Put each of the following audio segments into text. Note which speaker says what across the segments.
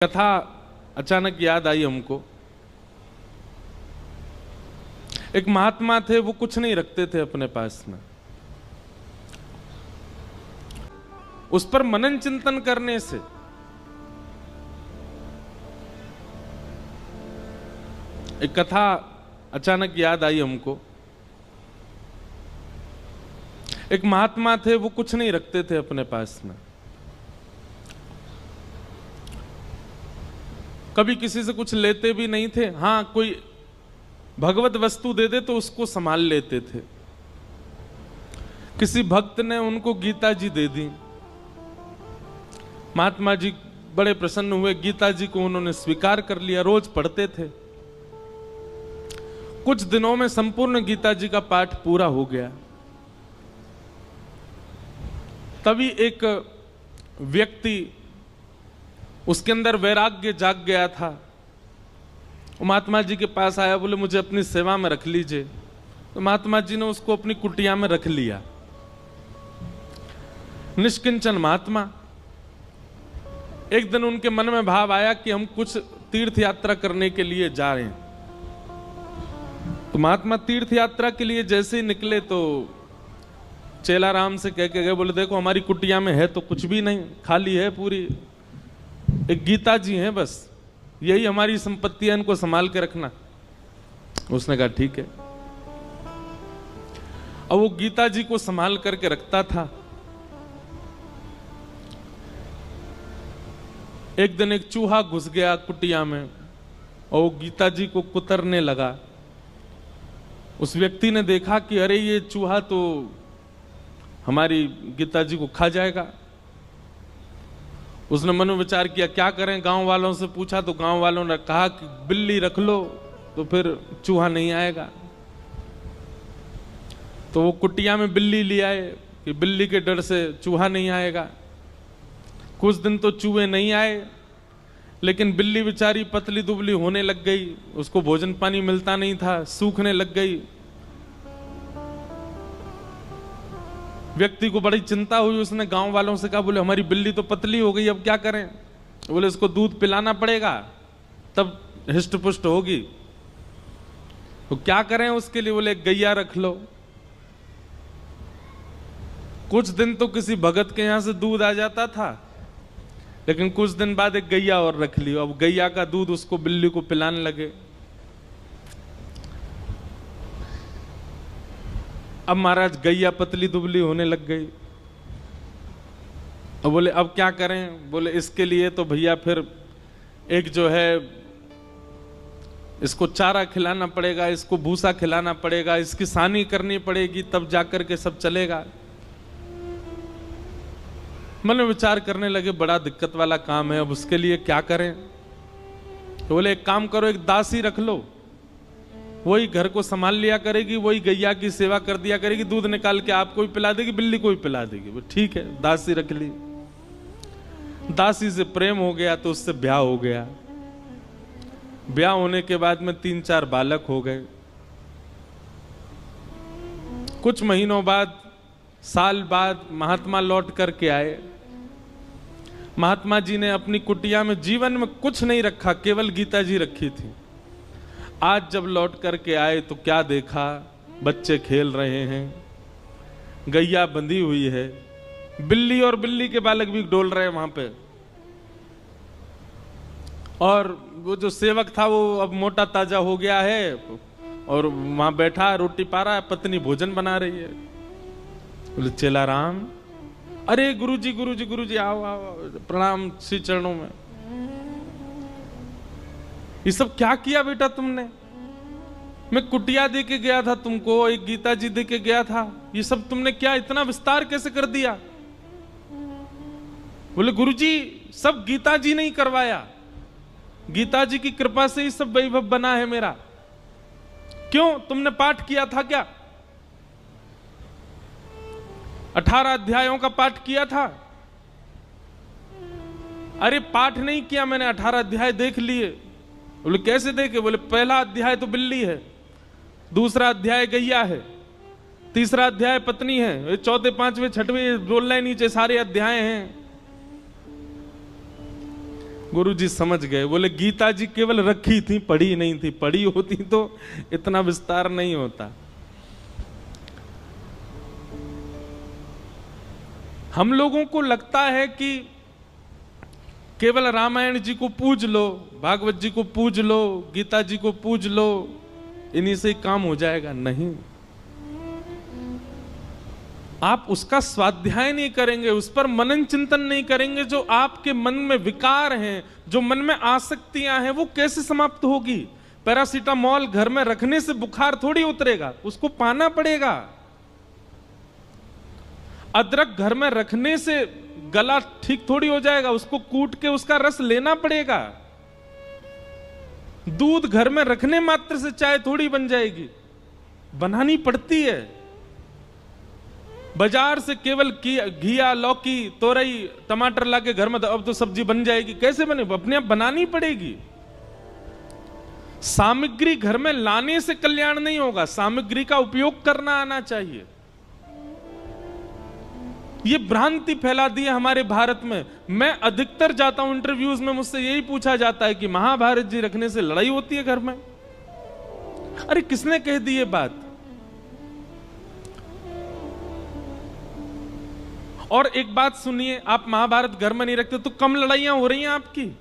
Speaker 1: कथा अचानक याद आई हमको। एक महात्मा थे, वो कुछ नहीं रखते थे अपने पास में। उस पर मनन चिंतन करने से एक कथा अचानक याद आई हमको। एक महात्मा थे, वो कुछ नहीं रखते थे अपने पास में। कभी किसी से कुछ लेते भी नहीं थे। हां, कोई भगवत वस्तु दे दे तो उसको संभाल लेते थे। किसी भक्त ने उनको गीता जी दे दी। महात्मा जी बड़े प्रसन्न हुए, गीता जी को उन्होंने स्वीकार कर लिया, रोज पढ़ते थे। कुछ दिनों में संपूर्ण गीता जी का पाठ पूरा हो गया। तभी एक व्यक्ति, उसके अंदर वैराग्य जाग गया था, वो महात्मा जी के पास आया, बोले मुझे अपनी सेवा में रख लीजिए। तो महात्मा जी ने उसको अपनी कुटिया में रख लिया। निष्किंचन महात्मा। एक दिन उनके मन में भाव आया कि हम कुछ तीर्थ यात्रा करने के लिए जा रहे हैं। तो महात्मा तीर्थ यात्रा के लिए जैसे ही निकले तो चेलाराम से कह के गए, बोले देखो हमारी कुटिया में है तो कुछ भी नहीं, खाली है पूरी, एक गीता जी हैं बस, यही हमारी संपत्ति है, इनको संभाल के रखना। उसने कहा ठीक है। अब वो गीता जी को संभाल करके रखता था। एक दिन एक चूहा घुस गया कुटिया में और वो गीता जी को कुतरने लगा। उस व्यक्ति ने देखा कि अरे ये चूहा तो हमारी गीता जी को खा जाएगा। उसने मनोविचार किया क्या करें। गांव वालों से पूछा तो गांव वालों ने कहा कि बिल्ली रख लो तो फिर चूहा नहीं आएगा। तो वो कुटिया में बिल्ली ले आए कि बिल्ली के डर से चूहा नहीं आएगा। कुछ दिन तो चूहे नहीं आए, लेकिन बिल्ली बेचारी पतली दुबली होने लग गई, उसको भोजन पानी मिलता नहीं था, सूखने लग गई। व्यक्ति को बड़ी चिंता हुई। उसने गांव वालों से कहा, बोले हमारी बिल्ली तो पतली हो गई, अब क्या करें। बोले इसको दूध पिलाना पड़ेगा तब हिष्ट पुष्ट होगी। तो क्या करें उसके लिए। बोले गैया रख लो। कुछ दिन तो किसी भगत के यहां से दूध आ जाता था, लेकिन कुछ दिन बाद एक गैया और रख ली। अब गैया का दूध उसको बिल्ली को पिलाने लगे। अब महाराज गैया पतली दुबली होने लग गई। अब बोले अब क्या करें। बोले इसके लिए तो भैया फिर एक जो है इसको चारा खिलाना पड़ेगा, इसको भूसा खिलाना पड़ेगा, इसकी सानी करनी पड़ेगी, तब जाकर के सब चलेगा। मन में विचार करने लगे बड़ा दिक्कत वाला काम है, अब उसके लिए क्या करें। तो बोले एक काम करो, एक दासी रख लो, वही घर को संभाल लिया करेगी, वही गैया की सेवा कर दिया करेगी, दूध निकाल के आपको भी पिला देगी, बिल्ली को भी पिला देगी। ठीक है, दासी रख ली। दासी से प्रेम हो गया तो उससे ब्याह हो गया। ब्याह होने के बाद में 3-4 बालक हो गए। कुछ महीनों बाद, साल बाद महात्मा लौट करके आए। महात्मा जी ने अपनी कुटिया में जीवन में कुछ नहीं रखा, केवल गीता जी रखी थी। आज जब लौट करके आए तो क्या देखा, बच्चे खेल रहे हैं, गैया बंधी हुई है, बिल्ली और बिल्ली के बालक भी डोल रहे हैं वहां पे। और वो जो सेवक था वो अब मोटा ताजा हो गया है और वहां बैठा रोटी पा रहा है, पत्नी भोजन बना रही है। बोले चेलाराम, अरे गुरुजी गुरुजी गुरुजी आओ आओ, प्रणाम श्री चरणों में। ये सब क्या किया बेटा तुमने। मैं कुटिया दे के गया था तुमको, एक गीता जी दे के गया था, ये सब तुमने क्या इतना विस्तार कैसे कर दिया। बोले गुरुजी सब गीता जी ने ही करवाया, गीता जी की कृपा से ही सब वैभव बना है मेरा। क्यों, तुमने पाठ किया था क्या। 18 अध्यायों का पाठ किया था। अरे पाठ नहीं किया मैंने, 18 अध्याय देख लिए। बोले कैसे देखे। बोले पहला अध्याय तो बिल्ली है, दूसरा अध्याय गैया है, तीसरा अध्याय पत्नी है, चौथे पांचवें छठवें रोल लाइन नीचे सारे अध्याय हैं। गुरुजी समझ गए, बोले गीता जी केवल रखी थी, पढ़ी नहीं थी, पढ़ी होती तो इतना विस्तार नहीं होता। हम लोगों को लगता है कि केवल रामायण जी को पूज लो, भागवत जी को पूज लो, गीता जी को पूज लो, इन्हीं से काम हो जाएगा। नहीं, आप उसका स्वाध्याय नहीं करेंगे, उस पर मनन चिंतन नहीं करेंगे, जो आपके मन में विकार हैं, जो मन में आसक्तियां हैं, वो कैसे समाप्त होगी? पैरासीटामोल घर में रखने से बुखार थोड़ी उतरेगा, उसको पाना पड़ेगा। अदरक घर में रखने से गला ठीक थोड़ी हो जाएगा, उसको कूट के उसका रस लेना पड़ेगा। दूध घर में रखने मात्र से चाय थोड़ी बन जाएगी, बनानी पड़ती है। बाजार से केवल घिया, लौकी, तोरई, टमाटर लाके घर में अब तो सब्जी बन जाएगी, कैसे बने? अपने आप बनानी पड़ेगी। सामग्री घर में लाने से कल्याण नहीं होगा, सामग्री का उपयोग करना आना चाहिए। ये भ्रांति फैला दी है हमारे भारत में। मैं अधिकतर जाता हूं इंटरव्यूज में, मुझसे यही पूछा जाता है कि महाभारत जी रखने से लड़ाई होती है घर में। अरे किसने कह दी ये बात? और एक बात सुनिए, आप महाभारत घर में नहीं रखते तो कम लड़ाइयां हो रही हैं आपकी।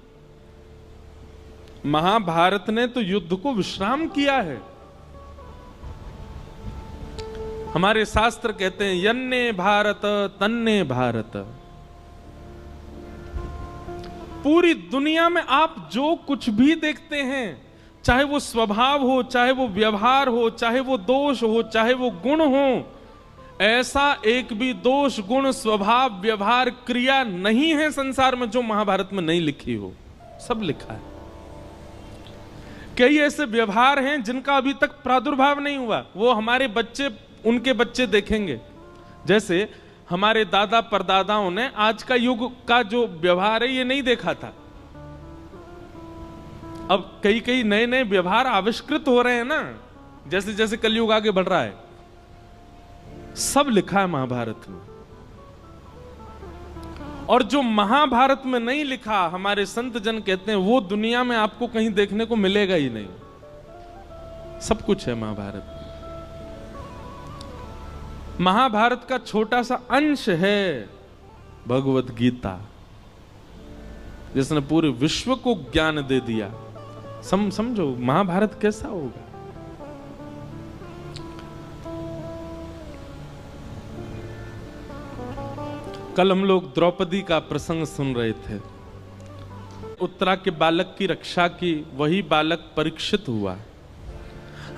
Speaker 1: महाभारत ने तो युद्ध को विश्राम किया है। हमारे शास्त्र कहते हैं यन्ने भारत तन्ने भारत। पूरी दुनिया में आप जो कुछ भी देखते हैं, चाहे वो स्वभाव हो, चाहे वो व्यवहार हो, चाहे वो दोष हो, चाहे वो गुण हो, ऐसा एक भी दोष, गुण, स्वभाव, व्यवहार, क्रिया नहीं है संसार में जो महाभारत में नहीं लिखी हो। सब लिखा है। कई ऐसे व्यवहार हैं जिनका अभी तक प्रादुर्भाव नहीं हुआ, वो हमारे बच्चे, उनके बच्चे देखेंगे। जैसे हमारे दादा परदादाओं ने आज का युग का जो व्यवहार है ये नहीं देखा था। अब कई कई नए नए व्यवहार आविष्कृत हो रहे हैं ना, जैसे जैसे कलयुग आगे बढ़ रहा है। सब लिखा है महाभारत में। और जो महाभारत में नहीं लिखा, हमारे संत जन कहते हैं वो दुनिया में आपको कहीं देखने को मिलेगा ही नहीं। सब कुछ है महाभारत में। महाभारत का छोटा सा अंश है भगवत गीता, जिसने पूरे विश्व को ज्ञान दे दिया। समझो महाभारत कैसा होगा। कल हम लोग द्रौपदी का प्रसंग सुन रहे थे। उत्तरा के बालक की रक्षा की वही बालक परीक्षित हुआ।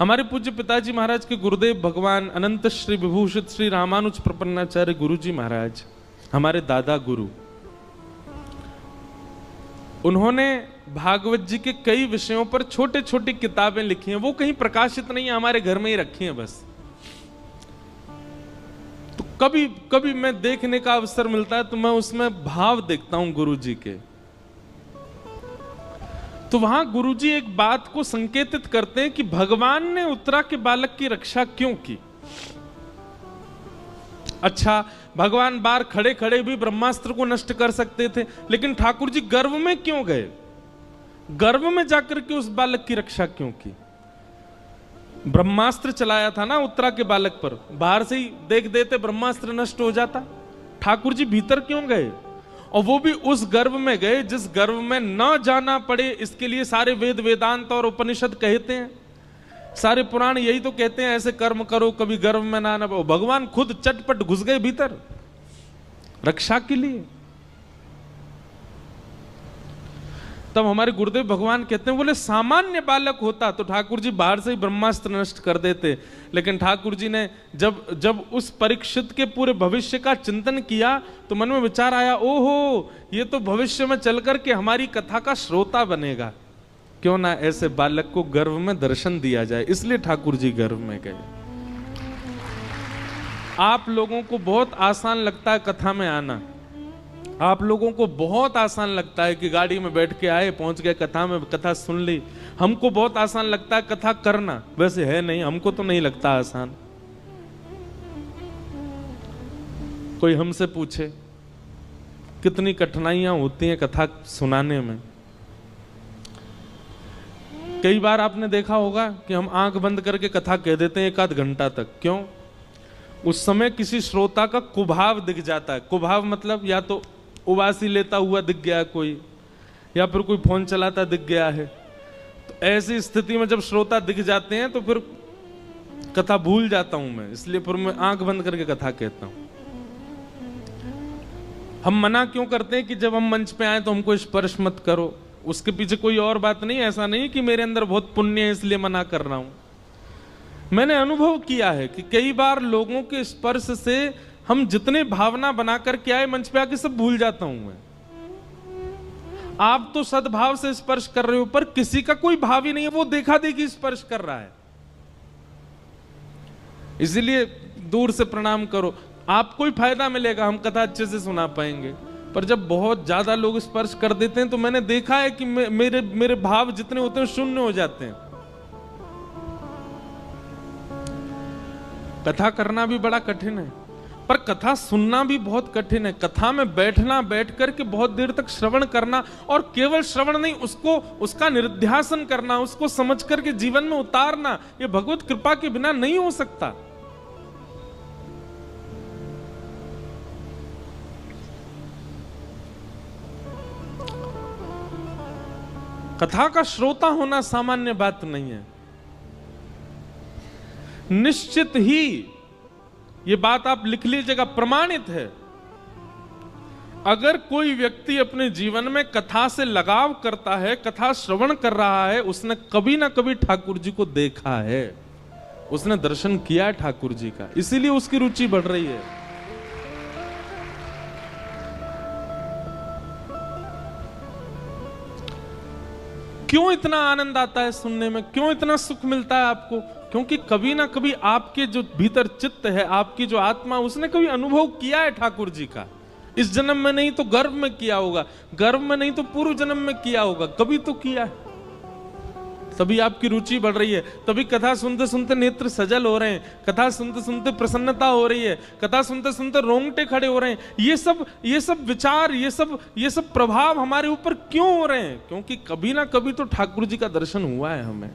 Speaker 1: हमारे पूज्य पिताजी महाराज के गुरुदेव भगवान अनंत श्री विभूषित श्री रामानुज प्रपन्नाचार्य गुरु जी महाराज, हमारे दादा गुरु, उन्होंने भागवत जी के कई विषयों पर छोटे छोटी किताबें लिखी हैं। वो कहीं प्रकाशित नहीं है, हमारे घर में ही रखी हैं बस। तो कभी कभी मैं देखने का अवसर मिलता है तो मैं उसमें भाव देखता हूं गुरु जी के। तो वहां गुरुजी एक बात को संकेतित करते हैं कि भगवान ने उत्तरा के बालक की रक्षा क्यों की। अच्छा, भगवान बाहर खड़े खड़े भी ब्रह्मास्त्र को नष्ट कर सकते थे, लेकिन ठाकुर जी गर्भ में क्यों गए? गर्भ में जाकर के उस बालक की रक्षा क्यों की? ब्रह्मास्त्र चलाया था ना उत्तरा के बालक पर, बाहर से ही देख देते ब्रह्मास्त्र नष्ट हो जाता। ठाकुर जी भीतर क्यों गए? और वो भी उस गर्भ में गए जिस गर्भ में न जाना पड़े। इसके लिए सारे वेद, वेदांत और उपनिषद कहते हैं, सारे पुराण यही तो कहते हैं, ऐसे कर्म करो कभी गर्भ में ना पड़ो। भगवान खुद चटपट घुस गए भीतर रक्षा के लिए। तब हमारे गुरुदेव भगवान कहते हैं, बोले सामान्य बालक होता तो ठाकुर जी बाहर से ही ब्रह्मास्त्र नष्ट कर देते, लेकिन ठाकुर जी ने जब उस परीक्षित के पूरे भविष्य का चिंतन किया तो मन में विचार आया, ओहो ये तो भविष्य में चल करके हमारी कथा का श्रोता बनेगा, क्यों ना ऐसे बालक को गर्भ में दर्शन दिया जाए। इसलिए ठाकुर जी गर्भ में गए। आप लोगों को बहुत आसान लगता है कथा में आना, आप लोगों को बहुत आसान लगता है कि गाड़ी में बैठ के आए, पहुंच गए कथा में, कथा सुन ली। हमको बहुत आसान लगता है कथा करना, वैसे है नहीं, हमको तो नहीं लगता आसान। कोई हमसे पूछे कितनी कठिनाइयां होती हैं कथा सुनाने में, कई बार आपने देखा होगा कि हम आंख बंद करके कथा कह देते हैं एक आध घंटा तक। क्यों? उस समय किसी श्रोता का कुभाव दिख जाता है। कुभाव मतलब या तो उबासी लेता हुआ दिख गया कोई, या फिर कोई फोन चलाता दिख गया है। तो ऐसी स्थिति में जब श्रोता दिख जाते हैं तो फिर कथा भूल जाता हूं मैं, इसलिए फिर मैं आंख बंद करके कथा कहता हूं। हम मना क्यों करते हैं कि जब हम मंच पे आए तो हमको स्पर्श मत करो? उसके पीछे कोई और बात नहीं। ऐसा नहीं कि मेरे अंदर बहुत पुण्य है इसलिए मना कर रहा हूं। मैंने अनुभव किया है कि कई बार लोगों के स्पर्श से हम जितने भावना बनाकर के आए मंच पे आके सब भूल जाता हूं मैं। आप तो सद्भाव से स्पर्श कर रहे हो, पर किसी का कोई भाव ही नहीं है, वो देखा देखी स्पर्श कर रहा है। इसीलिए दूर से प्रणाम करो, आपको ही फायदा मिलेगा, हम कथा अच्छे से सुना पाएंगे। पर जब बहुत ज्यादा लोग स्पर्श कर देते हैं तो मैंने देखा है कि मेरे भाव जितने होते हैं शून्य हो जाते हैं। कथा करना भी बड़ा कठिन है, पर कथा सुनना भी बहुत कठिन है। कथा में बैठना, बैठ करके बहुत देर तक श्रवण करना, और केवल श्रवण नहीं, उसका निरुध्यासन करना, उसको समझ करके जीवन में उतारना, ये भगवत कृपा के बिना नहीं हो सकता। कथा का श्रोता होना सामान्य बात नहीं है। निश्चित ही ये बात आप लिख लीजिएगा, प्रमाणित है। अगर कोई व्यक्ति अपने जीवन में कथा से लगाव करता है, कथा श्रवण कर रहा है, उसने कभी ना कभी ठाकुर जी को देखा है, उसने दर्शन किया है ठाकुर जी का, इसीलिए उसकी रुचि बढ़ रही है। क्यों इतना आनंद आता है सुनने में? क्यों इतना सुख मिलता है आपको? क्योंकि कभी ना कभी आपके जो भीतर चित्त है, आपकी जो आत्मा, उसने कभी अनुभव किया है ठाकुर जी का। इस जन्म में नहीं तो गर्भ में किया होगा, गर्भ में नहीं तो पूर्व जन्म में किया होगा, कभी तो किया है। तभी आपकी रुचि बढ़ रही है, तभी कथा सुनते सुनते नेत्र सजल हो रहे हैं, कथा सुनते सुनते प्रसन्नता हो रही है, कथा सुनते सुनते रोंगटे खड़े हो रहे हैं। ये सब विचार, ये सब प्रभाव हमारे ऊपर क्यों हो रहे हैं? क्योंकि कभी ना कभी तो ठाकुर जी का दर्शन हुआ है हमें।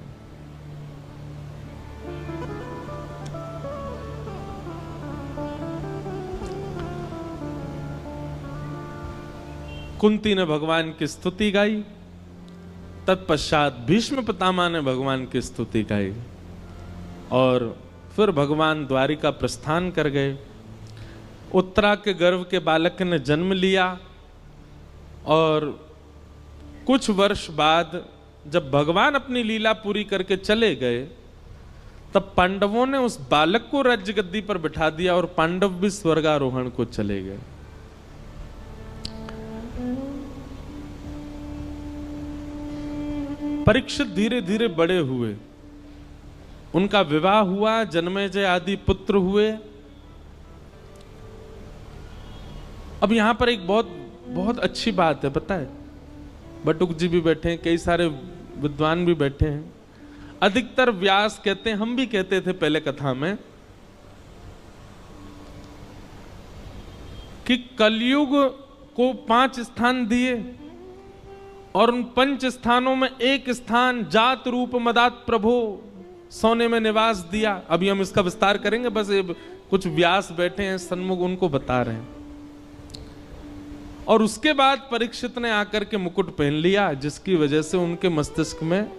Speaker 1: कुंती ने भगवान की स्तुति गाई, तत्पश्चात भीष्म पितामह ने भगवान की स्तुति गाई, और फिर भगवान द्वारिका प्रस्थान कर गए। उत्तरा के गर्भ के बालक ने जन्म लिया, और कुछ वर्ष बाद जब भगवान अपनी लीला पूरी करके चले गए, तब पांडवों ने उस बालक को राज्य गद्दी पर बिठा दिया, और पांडव भी स्वर्गारोहण को चले गए। परीक्षित धीरे धीरे बड़े हुए, उनका विवाह हुआ, जन्मेजय आदि पुत्र हुए। अब यहां पर एक बहुत अच्छी बात है, पता है? बटुक जी भी बैठे हैं, कई सारे विद्वान भी बैठे हैं। अधिकतर व्यास कहते हैं, हम भी कहते थे पहले कथा में, कि कलयुग को 5 स्थान दिए, और उन 5 स्थानों में एक स्थान जात रूप मदात प्रभो सोने में निवास दिया। अभी हम इसका विस्तार करेंगे, बस ये कुछ व्यास बैठे हैं सन्मुख, उनको बता रहे हैं। और उसके बाद परीक्षित ने आकर के मुकुट पहन लिया, जिसकी वजह से उनके मस्तिष्क में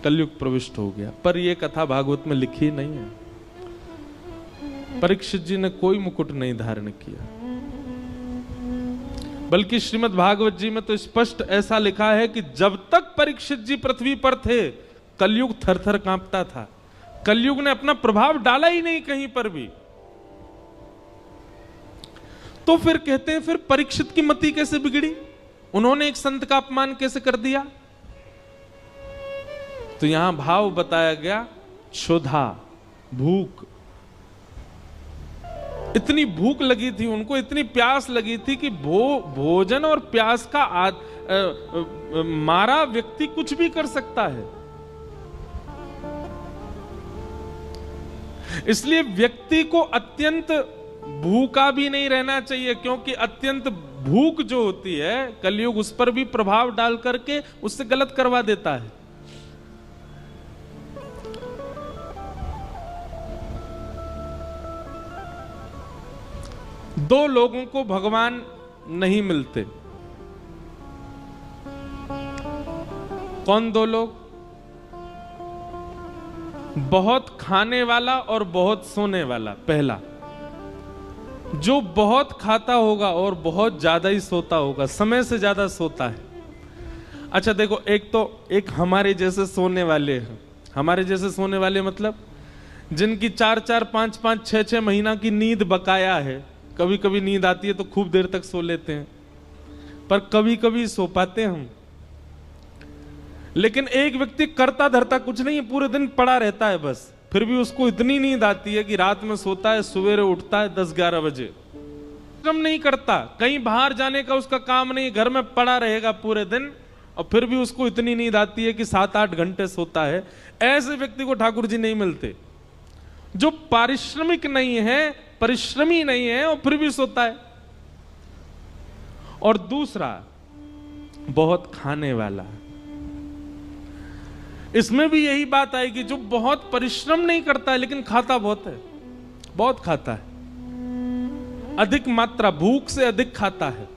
Speaker 1: कलयुग प्रविष्ट हो गया। पर यह कथा भागवत में लिखी नहीं है। परीक्षित जी ने कोई मुकुट नहीं धारण किया, बल्कि श्रीमद् भागवत जी में तो स्पष्ट ऐसा लिखा है कि जब तक परीक्षित जी पृथ्वी पर थे, कलयुग थरथर कांपता था। कलयुग ने अपना प्रभाव डाला ही नहीं कहीं पर भी। तो फिर कहते हैं, फिर परीक्षित की मति कैसे बिगड़ी? उन्होंने एक संत का अपमान कैसे कर दिया? तो यहां भाव बताया गया, क्षुधा, भूख। इतनी भूख लगी थी उनको, इतनी प्यास लगी थी कि भोजन और प्यास का मारा व्यक्ति कुछ भी कर सकता है। इसलिए व्यक्ति को अत्यंत भूखा भी नहीं रहना चाहिए, क्योंकि अत्यंत भूख जो होती है, कलयुग उस पर भी प्रभाव डाल करके उससे गलत करवा देता है। दो लोगों को भगवान नहीं मिलते। कौन दो लोग? बहुत खाने वाला और बहुत सोने वाला। पहला, जो बहुत खाता होगा और बहुत ज्यादा ही सोता होगा, समय से ज्यादा सोता है। अच्छा देखो, एक हमारे जैसे सोने वाले हैं। हमारे जैसे सोने वाले मतलब जिनकी 4-4, 5-5, 6-6 महीना की नींद बकाया है। कभी कभी नींद आती है तो खूब देर तक सो लेते हैं, पर कभी कभी सो पाते हैं हम। लेकिन एक व्यक्ति करता धरता कुछ नहीं, पूरे दिन पड़ा रहता है बस, फिर भी उसको इतनी नींद आती है कि रात में सोता है, सवेरे उठता है 10-11 बजे। काम नहीं करता, कहीं बाहर जाने का उसका काम नहीं, घर में पड़ा रहेगा पूरे दिन, और फिर भी उसको इतनी नींद आती है कि 7-8 घंटे सोता है। ऐसे व्यक्ति को ठाकुर जी नहीं मिलते। जो पारिश्रमिक नहीं है, परिश्रमी नहीं है, और फिर भी सोता है। और दूसरा, बहुत खाने वाला। इसमें भी यही बात आएगी, जो बहुत परिश्रम नहीं करता है लेकिन खाता बहुत है, बहुत खाता है, अधिक मात्रा, भूख से अधिक खाता है।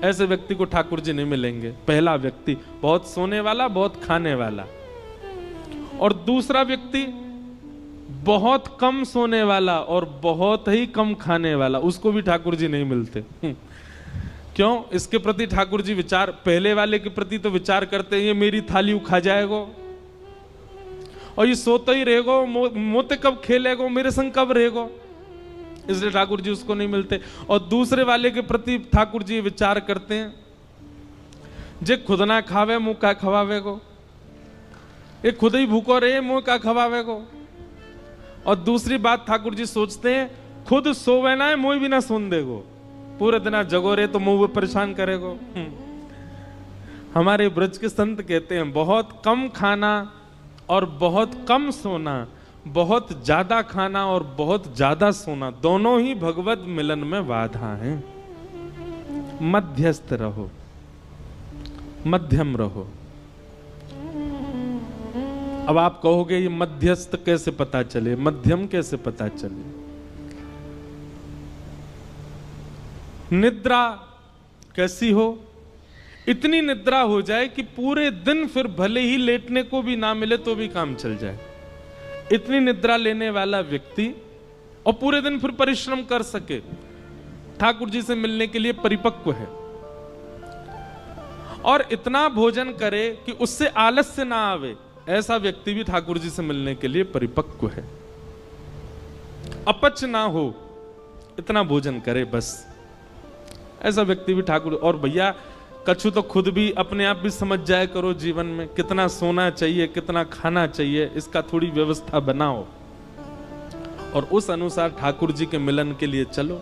Speaker 1: ऐसे व्यक्ति को ठाकुर जी नहीं मिलेंगे। पहला व्यक्ति बहुत सोने वाला, बहुत खाने वाला। और दूसरा व्यक्ति बहुत कम सोने वाला और बहुत ही कम खाने वाला, उसको भी ठाकुर जी नहीं मिलते। क्यों? इसके प्रति ठाकुर जी विचार, पहले वाले के प्रति तो विचार करते हैं, ये मेरी थाली खा जाएगो और ये सोता ही रहेगो, मोते कब खेलेगो, मेरे संग कब रहेगो, इसलिए ठाकुर जी उसको नहीं मिलते। और दूसरे वाले के प्रति ठाकुर जी विचार करते हैं, जे खुद ना खावे मुंह का खवावेगो, ये खुद ही भूखो रहे मुंह का खवावेगो। और दूसरी बात ठाकुर जी सोचते हैं, खुद सोवे ना है मुंह भी ना सुन देगो, पूरे दिन जगो रहे तो मुंह परेशान करेगो। हमारे ब्रज के संत कहते हैं, बहुत कम खाना और बहुत कम सोना, बहुत ज्यादा खाना और बहुत ज्यादा सोना, दोनों ही भगवत मिलन में बाधा हैं। मध्यस्थ रहो, मध्यम रहो। अब आप कहोगे ये मध्यस्थ कैसे पता चले, मध्यम कैसे पता चले? निद्रा कैसी हो? इतनी निद्रा हो जाए कि पूरे दिन फिर भले ही लेटने को भी ना मिले तो भी काम चल जाए। इतनी निद्रा लेने वाला व्यक्ति और पूरे दिन फिर परिश्रम कर सके, ठाकुर जी से मिलने के लिए परिपक्व है। और इतना भोजन करे कि उससे आलस्य ना आवे, ऐसा व्यक्ति भी ठाकुर जी से मिलने के लिए परिपक्व है। अपच ना हो, इतना भोजन करे बस, ऐसा व्यक्ति भी ठाकुर। और भैया कछु तो खुद भी अपने आप भी समझ जाए करो, जीवन में कितना सोना चाहिए, कितना खाना चाहिए, इसका थोड़ी व्यवस्था बनाओ और उस अनुसार ठाकुर जी के मिलन के लिए चलो।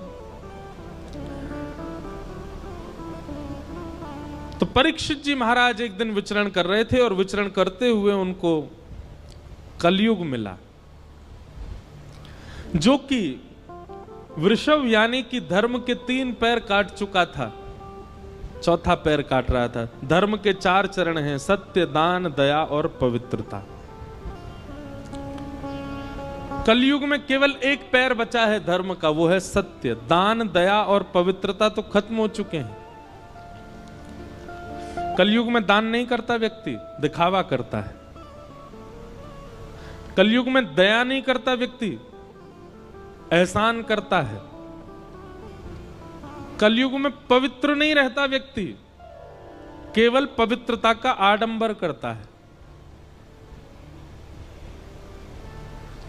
Speaker 1: तो परीक्षित जी महाराज एक दिन विचरण कर रहे थे और विचरण करते हुए उनको कलयुग मिला, जो कि वृषभ यानी कि धर्म के 3 पैर काट चुका था, चौथा पैर काट रहा था। धर्म के 4 चरण हैं, सत्य, दान, दया और पवित्रता। कलयुग में केवल 1 पैर बचा है धर्म का, वो है सत्य। दान, दया और पवित्रता तो खत्म हो चुके हैं। कलयुग में दान नहीं करता व्यक्ति, दिखावा करता है। कलयुग में दया नहीं करता व्यक्ति, एहसान करता है। कलयुग में पवित्र नहीं रहता व्यक्ति, केवल पवित्रता का आडंबर करता है।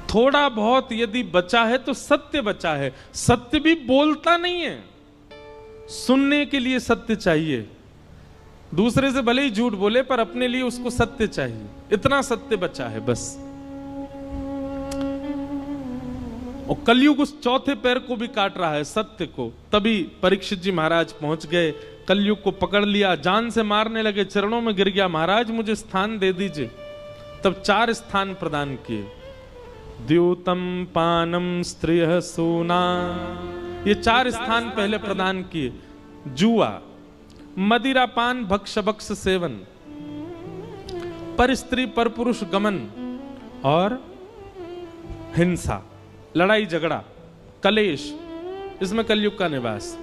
Speaker 1: थोड़ा बहुत यदि बचा है तो सत्य बचा है। सत्य भी बोलता नहीं है, सुनने के लिए सत्य चाहिए। दूसरे से भले ही झूठ बोले पर अपने लिए उसको सत्य चाहिए, इतना सत्य बचा है बस। और कलयुग उस चौथे पैर को भी काट रहा है, सत्य को। तभी परीक्षित जी महाराज पहुंच गए, कलयुग को पकड़ लिया, जान से मारने लगे, चरणों में गिर गया, महाराज मुझे स्थान दे दीजिए। तब 4 स्थान प्रदान किए, द्यूतम पानम स्त्रिय सूना, ये 4 स्थान पहले प्रदान किए। जुआ, मदिरा पान, भक्ष भक्ष सेवन, पर स्त्री पर पुरुष गमन और हिंसा, लड़ाई झगड़ा, कलेश, इसमें कलयुग का निवास।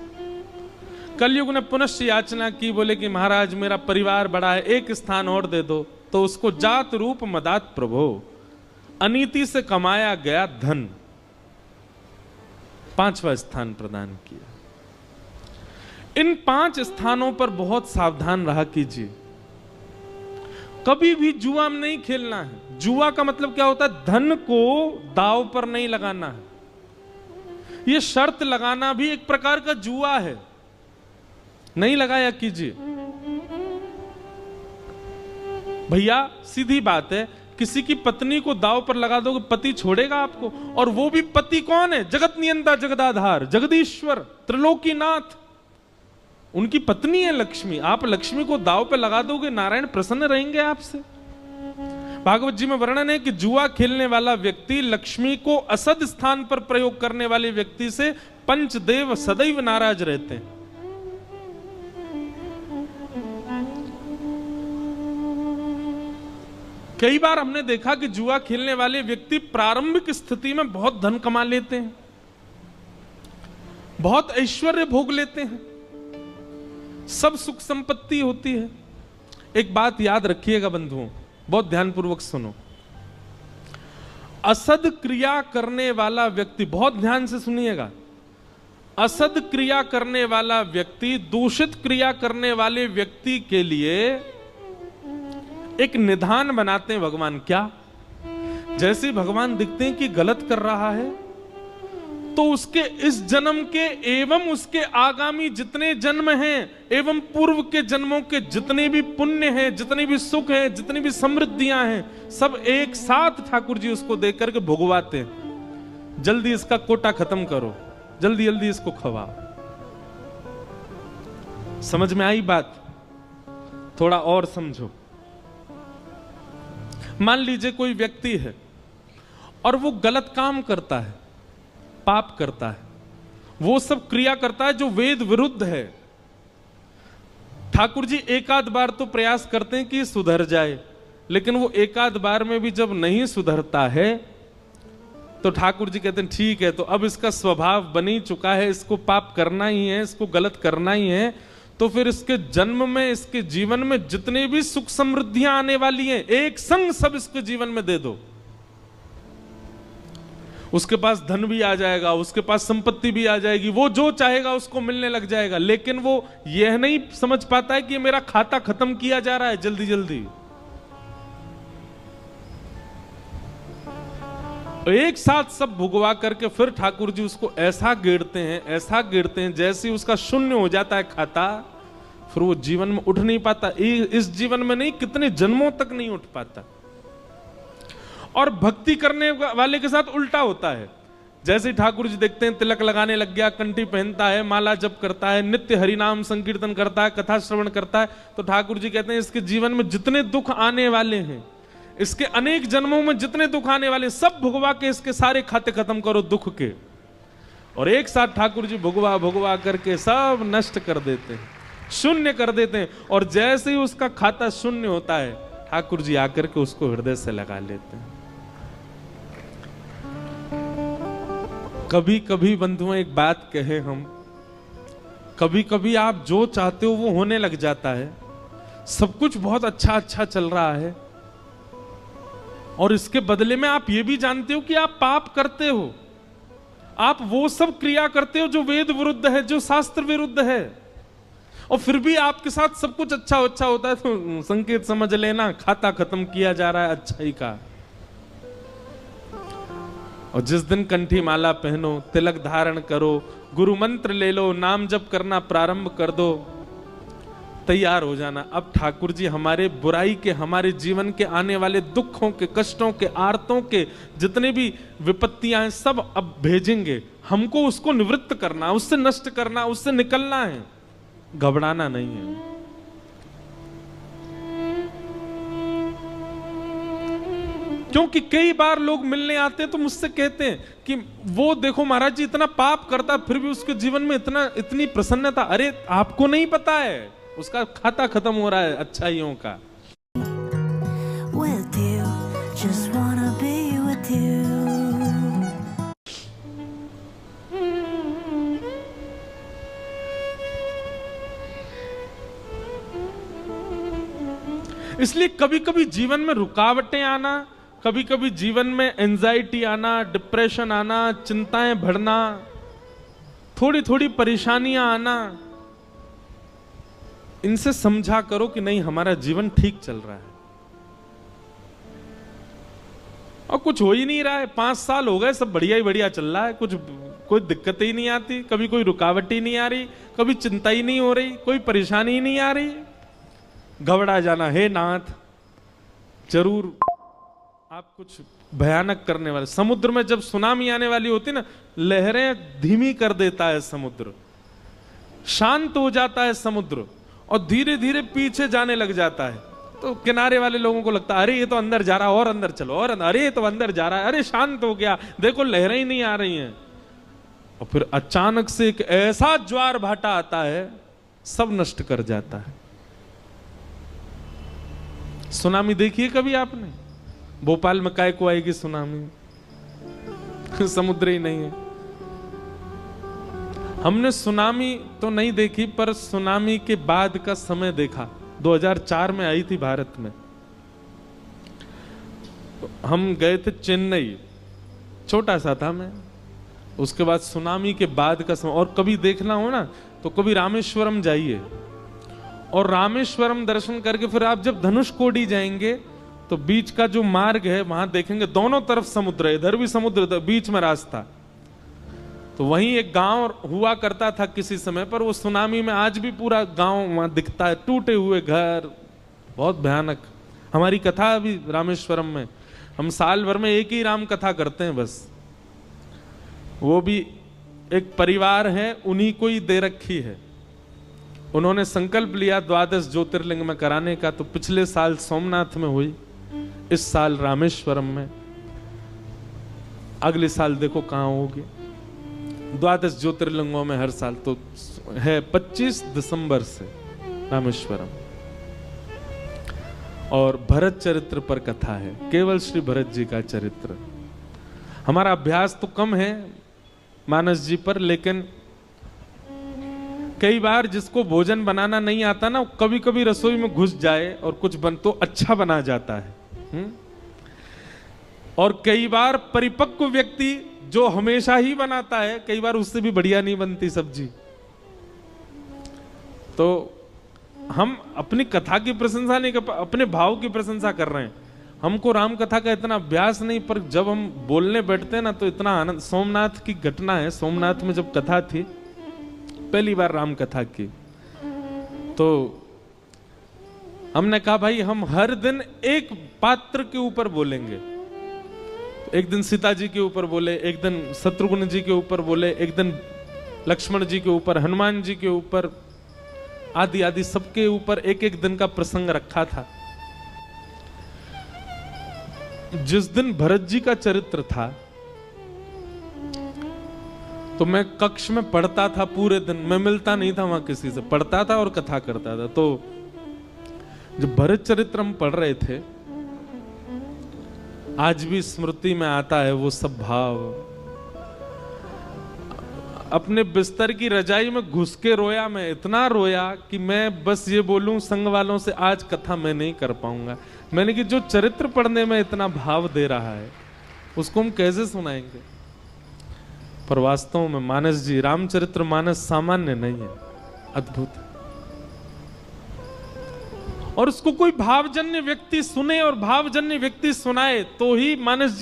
Speaker 1: कलयुग ने पुनश्च याचना की, बोले कि महाराज मेरा परिवार बड़ा है, एक स्थान और दे दो। तो उसको जात रूप मदात प्रभो, अनीति से कमाया गया धन, 5वां स्थान प्रदान किया। इन 5 स्थानों पर बहुत सावधान रहा कीजिए। कभी भी जुआ में नहीं खेलना है। जुआ का मतलब क्या होता है? धन को दांव पर नहीं लगाना है। यह शर्त लगाना भी एक प्रकार का जुआ है, नहीं लगाया कीजिए। भैया सीधी बात है, किसी की पत्नी को दांव पर लगा दोगे, पति छोड़ेगा आपको? और वो भी पति कौन है? जगत नियंता, जगदाधार, जगदीश्वर, त्रिलोकीनाथ, उनकी पत्नी है लक्ष्मी। आप लक्ष्मी को दांव पे लगा दोगे, नारायण प्रसन्न रहेंगे आपसे। भागवत जी में वर्णन है कि जुआ खेलने वाला व्यक्ति लक्ष्मी को असद स्थान पर प्रयोग करने वाले व्यक्ति से पंचदेव सदैव नाराज रहते हैं। कई बार हमने देखा कि जुआ खेलने वाले व्यक्ति प्रारंभिक स्थिति में बहुत धन कमा लेते हैं, बहुत ऐश्वर्य भोग लेते हैं, सब सुख संपत्ति होती है। एक बात याद रखिएगा बंधुओं, बहुत ध्यानपूर्वक सुनो। असद क्रिया करने वाला व्यक्ति, बहुत ध्यान से सुनिएगा, असद क्रिया करने वाला व्यक्ति दूषित क्रिया करने वाले व्यक्ति के लिए एक निधान बनाते हैं भगवान। क्या? जैसे भगवान दिखते हैं कि गलत कर रहा है, तो उसके इस जन्म के एवं उसके आगामी जितने जन्म हैं एवं पूर्व के जन्मों के जितने भी पुण्य हैं, जितने भी सुख हैं, जितनी भी समृद्धियां हैं, सब एक साथ ठाकुर जी उसको देख करके भुगवाते हैं। जल्दी इसका कोटा खत्म करो, जल्दी जल्दी इसको खवाओ। समझ में आई बात? थोड़ा और समझो। मान लीजिए कोई व्यक्ति है और वो गलत काम करता है, पाप करता है, वो सब क्रिया करता है जो वेद विरुद्ध है। ठाकुर जी एकाध बार तो प्रयास करते हैं कि सुधर जाए, लेकिन वो एकाध बार में भी जब नहीं सुधरता है तो ठाकुर जी कहते हैं ठीक है, तो अब इसका स्वभाव बन ही चुका है, इसको पाप करना ही है, इसको गलत करना ही है, तो फिर इसके जन्म में, इसके जीवन में जितने भी सुख समृद्धियां आने वाली हैं, एक संग सब इसके जीवन में दे दो। उसके पास धन भी आ जाएगा, उसके पास संपत्ति भी आ जाएगी, वो जो चाहेगा उसको मिलने लग जाएगा। लेकिन वो यह नहीं समझ पाता है कि मेरा खाता खत्म किया जा रहा है जल्दी जल्दी। एक साथ सब भुगवा करके फिर ठाकुर जी उसको ऐसा गिरते हैं, ऐसा गिरते हैं, जैसे उसका शून्य हो जाता है खाता, फिर वो जीवन में उठ नहीं पाता। इस जीवन में नहीं, कितने जन्मों तक नहीं उठ पाता। और भक्ति करने वाले के साथ उल्टा होता है। जैसे ठाकुर जी देखते हैं तिलक लगाने लग गया, कंठी पहनता है, माला जप करता है, नित्य हरिनाम संकीर्तन करता है, कथा श्रवण करता है, तो ठाकुर जी कहते हैं इसके जीवन में जितने दुख आने वाले हैं, इसके अनेक जन्मों में जितने दुख आने वाले, सब भुगवा के इसके सारे खाते खत्म करो दुख के। और एक साथ ठाकुर जी भुगवा भुगवा करके सब नष्ट कर देते हैं, शून्य कर देते हैं। और जैसे ही उसका खाता शून्य होता है, ठाकुर जी आकर के उसको हृदय से लगा लेते हैं। कभी कभी बंधुओं एक बात कहे हम, कभी कभी आप जो चाहते हो वो होने लग जाता है, सब कुछ बहुत अच्छा अच्छा चल रहा है, और इसके बदले में आप ये भी जानते हो कि आप पाप करते हो, आप वो सब क्रिया करते हो जो वेद विरुद्ध है, जो शास्त्र विरुद्ध है, और फिर भी आपके साथ सब कुछ अच्छा अच्छा होता है, तो संकेत समझ लेना खाता खत्म किया जा रहा है अच्छाई का। और जिस दिन कंठी माला पहनो, तिलक धारण करो, गुरु मंत्र ले लो, नाम जप करना प्रारंभ कर दो, तैयार हो जाना। अब ठाकुर जी हमारे बुराई के, हमारे जीवन के आने वाले दुखों के, कष्टों के, आर्तों के जितने भी विपत्तियां हैं सब अब भेजेंगे। हमको उसको निवृत्त करना, उससे नष्ट करना, उससे निकलना है, घबराना नहीं है। क्योंकि कई बार लोग मिलने आते हैं तो मुझसे कहते हैं कि वो देखो महाराज जी इतना पाप करता फिर भी उसके जीवन में इतनी प्रसन्नता। अरे आपको नहीं पता है, उसका खाता खत्म हो रहा है अच्छाइयों का।
Speaker 2: With you, just wanna be with you.
Speaker 1: इसलिए कभी कभी जीवन में रुकावटें आना, कभी कभी जीवन में एंजाइटी आना, डिप्रेशन आना, चिंताएं बढ़ना, थोड़ी थोड़ी परेशानियां आना, इनसे समझा करो कि नहीं हमारा जीवन ठीक चल रहा है और कुछ हो ही नहीं रहा है। 5 साल हो गए, सब बढ़िया ही बढ़िया चल रहा है, कुछ कोई दिक्कत ही नहीं आती, कभी कोई रुकावट ही नहीं आ रही, कभी चिंता ही नहीं हो रही, कोई परेशानी ही नहीं आ रही। घबरा जाना, हे नाथ जरूर आप कुछ भयानक करने वाले। समुद्र में जब सुनामी आने वाली होती ना, लहरें धीमी कर देता है समुद्र, शांत हो जाता है समुद्र और धीरे धीरे पीछे जाने लग जाता है। तो किनारे वाले लोगों को लगता है अरे ये तो अंदर जा रहा है, और अंदर चलो, और अरे ये तो अंदर जा रहा है, अरे शांत हो गया, देखो लहरें ही नहीं आ रही हैं। और फिर अचानक से एक ऐसा ज्वार भाटा आता है, सब नष्ट कर जाता है। सुनामी देखी है कभी आपने? भोपाल में काय को आएगी सुनामी? समुद्र ही नहीं है। हमने सुनामी तो नहीं देखी, पर सुनामी के बाद का समय देखा। 2004 में आई थी भारत में। हम गए थे चेन्नई, छोटा सा था मैं। उसके बाद सुनामी के बाद का समय। और कभी देखना हो ना तो कभी रामेश्वरम जाइए, और रामेश्वरम दर्शन करके फिर आप जब धनुषकोडी जाएंगे तो बीच का जो मार्ग है वहां देखेंगे दोनों तरफ समुद्र है, इधर भी समुद्र, बीच में रास्ता। तो वहीं एक गांव हुआ करता था किसी समय पर, वो सुनामी में आज भी पूरा गांव वहां दिखता है, टूटे हुए घर, बहुत भयानक। हमारी कथा अभी रामेश्वरम में, हम साल भर में एक ही राम कथा करते हैं बस। वो भी एक परिवार है, उन्हीं को ही दे रखी है। उन्होंने संकल्प लिया 12 ज्योतिर्लिंग में कराने का, तो पिछले साल सोमनाथ में हुई, इस साल रामेश्वरम में, अगले साल देखो कहां होगी। 12 ज्योतिर्लिंगों में हर साल तो है 25 दिसंबर से रामेश्वरम। और भरत चरित्र पर कथा है, केवल श्री भरत जी का चरित्र। हमारा अभ्यास तो कम है मानस जी पर, लेकिन कई बार जिसको भोजन बनाना नहीं आता ना, कभी कभी रसोई में घुस जाए और कुछ बन तो अच्छा बना जाता है। और कई बार परिपक्व व्यक्ति जो हमेशा ही बनाता है, कई बार उससे भी बढ़िया नहीं बनती सब्जी। तो हम अपनी कथा की प्रशंसा नहीं कर, अपने भाव की प्रशंसा कर रहे हैं। हमको राम कथा का इतना अभ्यास नहीं, पर जब हम बोलने बैठते हैं ना तो इतना आनंद। सोमनाथ की घटना है, सोमनाथ में जब कथा थी, पहली बार राम कथा की, तो हमने कहा भाई हम हर दिन एक पात्र के ऊपर बोलेंगे। एक दिन सीता जी के ऊपर बोले, एक दिन शत्रुघ्न जी के ऊपर बोले, एक दिन लक्ष्मण जी के ऊपर, हनुमान जी के ऊपर, आदि आदि सबके ऊपर एक एक दिन का प्रसंग रखा था। जिस दिन भरत जी का चरित्र था तो मैं कक्ष में पढ़ता था पूरे दिन, मैं मिलता नहीं था वहां किसी से, पढ़ता था और कथा करता था। तो जब भरत चरित्र हम पढ़ रहे थे, आज भी स्मृति में आता है वो सब भाव। अपने बिस्तर की रजाई में घुस के रोया, मैं इतना रोया कि मैं बस ये बोलूं संग वालों से, आज कथा मैं नहीं कर पाऊंगा। मैंने कि जो चरित्र पढ़ने में इतना भाव दे रहा है उसको हम कैसे सुनाएंगे। पर वास्तव में मानस जी, रामचरित्र मानस सामान्य नहीं है, अद्भुत है। और उसको कोई भावजन्य व्यक्ति सुने और भावजन्य व्यक्ति सुनाए तो ही मानस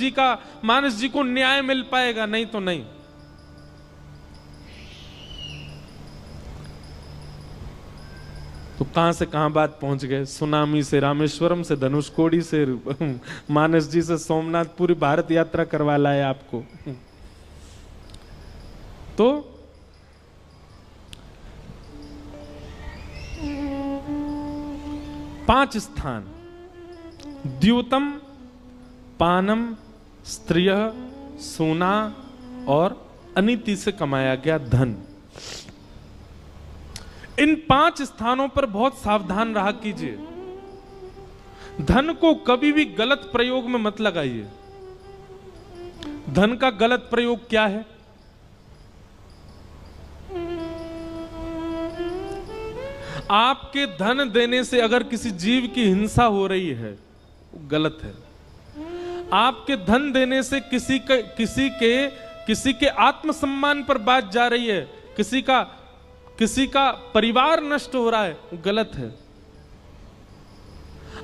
Speaker 1: जी को न्याय मिल पाएगा, नहीं तो नहीं। तो कहां से कहां बात पहुंच गए, सुनामी से रामेश्वरम से धनुषकोडी से मानस जी से सोमनाथ, पूरी भारत यात्रा करवा लाए आपको। तो पांच स्थान, द्यूतम, पानम, स्त्रिय, सोना और अनीति से कमाया गया धन। इन 5 स्थानों पर बहुत सावधान रहा कीजिए। धन को कभी भी गलत प्रयोग में मत लगाइए। धन का गलत प्रयोग क्या है? आपके धन देने से अगर किसी जीव की हिंसा हो रही है वो गलत है। आपके धन देने से किसी के आत्मसम्मान पर बात जा रही है, किसी का परिवार नष्ट हो रहा है, वो गलत है।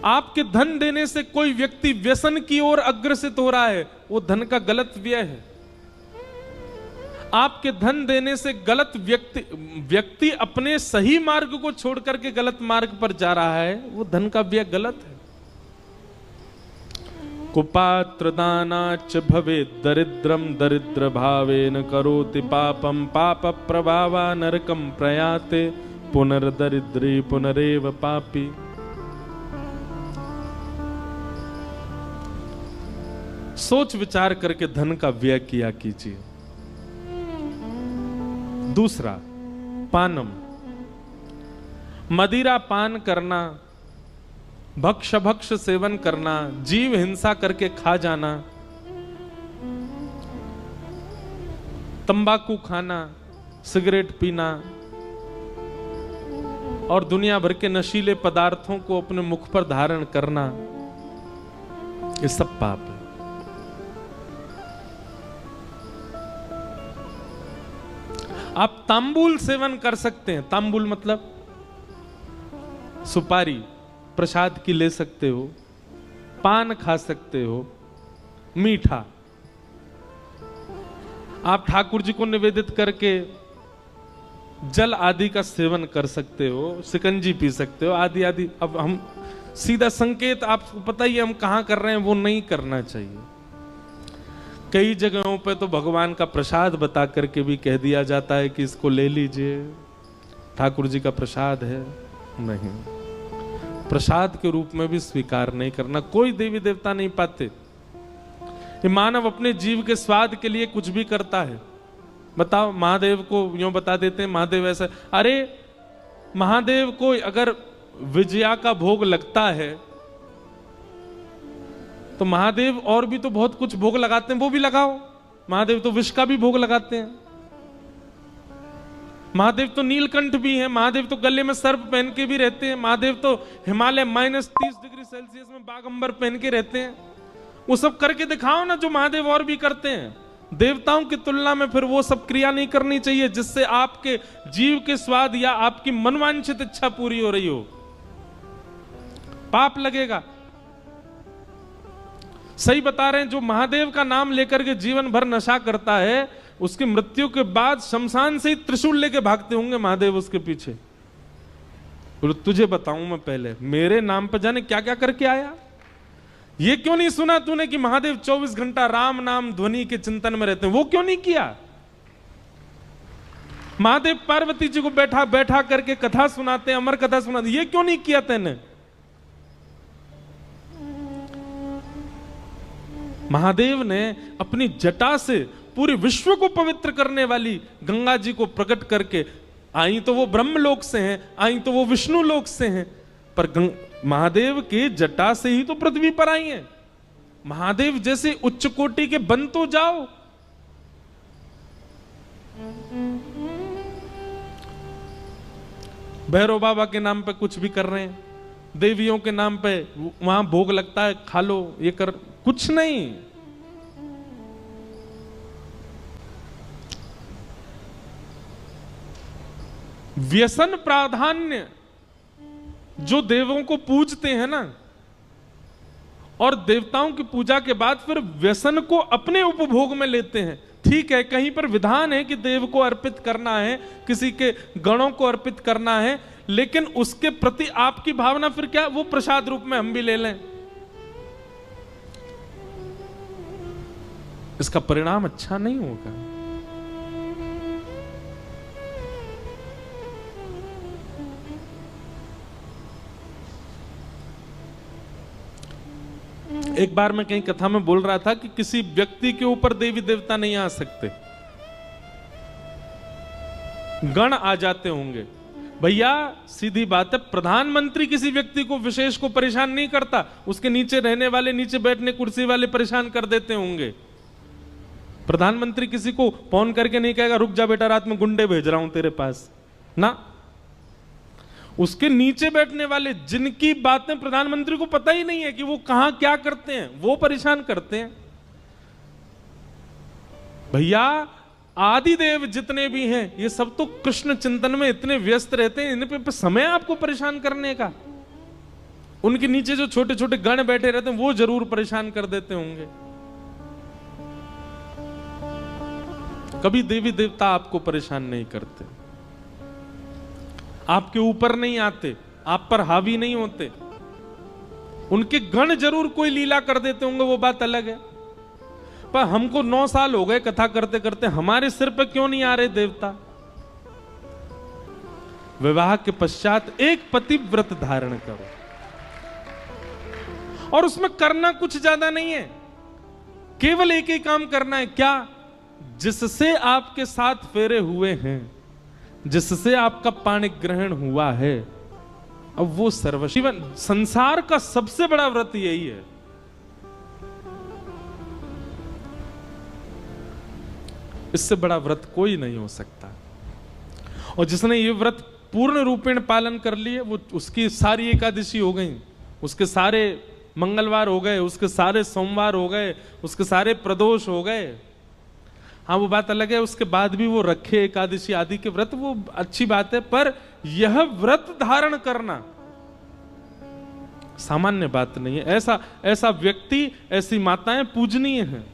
Speaker 1: आपके धन देने से कोई व्यक्ति व्यसन की ओर अग्रसित हो रहा है, वो धन का गलत व्यय है। आपके धन देने से गलत व्यक्ति अपने सही मार्ग को छोड़ करके गलत मार्ग पर जा रहा है, वो धन का व्यय गलत है। कुपात्र दानाच भवे दरिद्रम दरिद्र भावेन करोति पापम पाप प्रभावा नरकम प्रयाते पुनर्दरिद्री पुनरेव पापी। सोच विचार करके धन का व्यय किया कीजिए। दूसरा, पानम, मदिरा पान करना, भक्ष सेवन करना, जीव हिंसा करके खा जाना, तंबाकू खाना, सिगरेट पीना और दुनिया भर के नशीले पदार्थों को अपने मुख पर धारण करना, ये सब पाप है। आप तांबूल सेवन कर सकते हैं। तांबूल मतलब सुपारी प्रसाद की ले सकते हो, पान खा सकते हो, मीठा आप ठाकुर जी को निवेदित करके जल आदि का सेवन कर सकते हो, शिकंजी पी सकते हो, आदि आदि। अब हम सीधा संकेत आपको पता ही है हम कहां कर रहे हैं, वो नहीं करना चाहिए। कई जगहों पे तो भगवान का प्रसाद बता करके भी कह दिया जाता है कि इसको ले लीजिए, ठाकुर जी का प्रसाद है। नहीं, प्रसाद के रूप में भी स्वीकार नहीं करना। कोई देवी देवता नहीं पाते। ये मानव अपने जीव के स्वाद के लिए कुछ भी करता है। बताओ, महादेव को यूं बता देते हैं महादेव ऐसा। अरे महादेव को अगर विजया का भोग लगता है तो महादेव और भी तो बहुत कुछ भोग लगाते हैं, वो भी लगाओ। महादेव तो विष का भी भोग लगाते हैं। महादेव तो नीलकंठ भी हैं, महादेव तो गले में सर्प पहन के भी रहते हैं, महादेव तो हिमालय -30 डिग्री सेल्सियस में बागंबर पहन के रहते हैं। वो सब करके दिखाओ ना जो महादेव और भी करते हैं। देवताओं की तुलना में फिर वो सब क्रिया नहीं करनी चाहिए जिससे आपके जीव के स्वाद या आपकी मनवांछित इच्छा पूरी हो रही हो। पाप लगेगा। सही बता रहे हैं, जो महादेव का नाम लेकर के जीवन भर नशा करता है, उसकी मृत्यु के बाद शमशान से ही त्रिशूल लेके भागते होंगे महादेव उसके पीछे। तुझे बताऊं मैं पहले, मेरे नाम पर जाने क्या क्या करके आया। ये क्यों नहीं सुना तूने कि महादेव 24 घंटा राम नाम ध्वनि के चिंतन में रहते हैं? वो क्यों नहीं किया? महादेव पार्वती जी को बैठा बैठा करके कथा सुनाते हैं, अमर कथा सुनाते, ये क्यों नहीं किया तेने? महादेव ने अपनी जटा से पूरे विश्व को पवित्र करने वाली गंगा जी को प्रकट करके, आई तो वो ब्रह्मलोक से हैं, आई तो वो विष्णु लोक से हैं, पर महादेव के जटा से ही तो पृथ्वी पर आई हैं। महादेव जैसे उच्च कोटि के बन तो जाओ। भैरव बाबा के नाम पे कुछ भी कर रहे हैं, देवियों के नाम पे वहां भोग लगता है, खा लो, ये कर, कुछ नहीं। व्यसन प्राधान्य जो देवों को पूजते हैं ना, और देवताओं की पूजा के बाद फिर व्यसन को अपने उपभोग में लेते हैं। ठीक है, कहीं पर विधान है कि देव को अर्पित करना है, किसी के गणों को अर्पित करना है, लेकिन उसके प्रति आपकी भावना फिर क्या, वो प्रसाद रूप में हम भी ले लें, इसका परिणाम अच्छा नहीं होगा। एक बार मैं कहीं कथा में बोल रहा था कि किसी व्यक्ति के ऊपर देवी देवता नहीं आ सकते, गण आ जाते होंगे। भैया सीधी बात है, प्रधानमंत्री किसी व्यक्ति को विशेष को परेशान नहीं करता, उसके नीचे रहने वाले, नीचे बैठने कुर्सी वाले परेशान कर देते होंगे। प्रधानमंत्री किसी को फोन करके नहीं कहेगा रुक जा बेटा रात में गुंडे भेज रहा हूं तेरे पास, ना। उसके नीचे बैठने वाले जिनकी बातें प्रधानमंत्री को पता ही नहीं है कि वो कहां क्या करते हैं, वो परेशान करते हैं। भैया आदिदेव जितने भी हैं ये सब तो कृष्ण चिंतन में इतने व्यस्त रहते हैं, इन पे समय आपको परेशान करने का। उनके नीचे जो छोटे छोटे गण बैठे रहते हैं वो जरूर परेशान कर देते होंगे। कभी देवी देवता आपको परेशान नहीं करते, आपके ऊपर नहीं आते, आप पर हावी नहीं होते। उनके गण जरूर कोई लीला कर देते होंगे, वो बात अलग है। पर हमको 9 साल हो गए कथा करते करते, हमारे सिर पे क्यों नहीं आ रहे देवता? विवाह के पश्चात एक पतिव्रत धारण करो, और उसमें करना कुछ ज्यादा नहीं है, केवल एक ही काम करना है। क्या? जिससे आपके 7 फेरे हुए हैं, जिससे आपका पाणी ग्रहण हुआ है, अब वो सर्वशिव संसार का सबसे बड़ा व्रत यही है। इससे बड़ा व्रत कोई नहीं हो सकता। और जिसने ये व्रत पूर्ण रूपेण पालन कर लिए, वो उसकी सारी एकादशी हो गई, उसके सारे मंगलवार हो गए, उसके सारे सोमवार हो गए, उसके सारे प्रदोष हो गए। हाँ वो बात अलग है, उसके बाद भी वो रखे एकादशी आदि के व्रत, वो अच्छी बात है। पर यह व्रत धारण करना सामान्य बात नहीं है। ऐसा व्यक्ति, ऐसी माताएं पूजनीय हैं,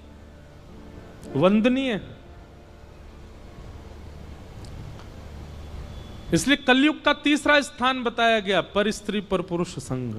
Speaker 1: वंदनीय है। इसलिए कलयुग का तीसरा स्थान बताया गया, पर स्त्री पर पुरुष संग।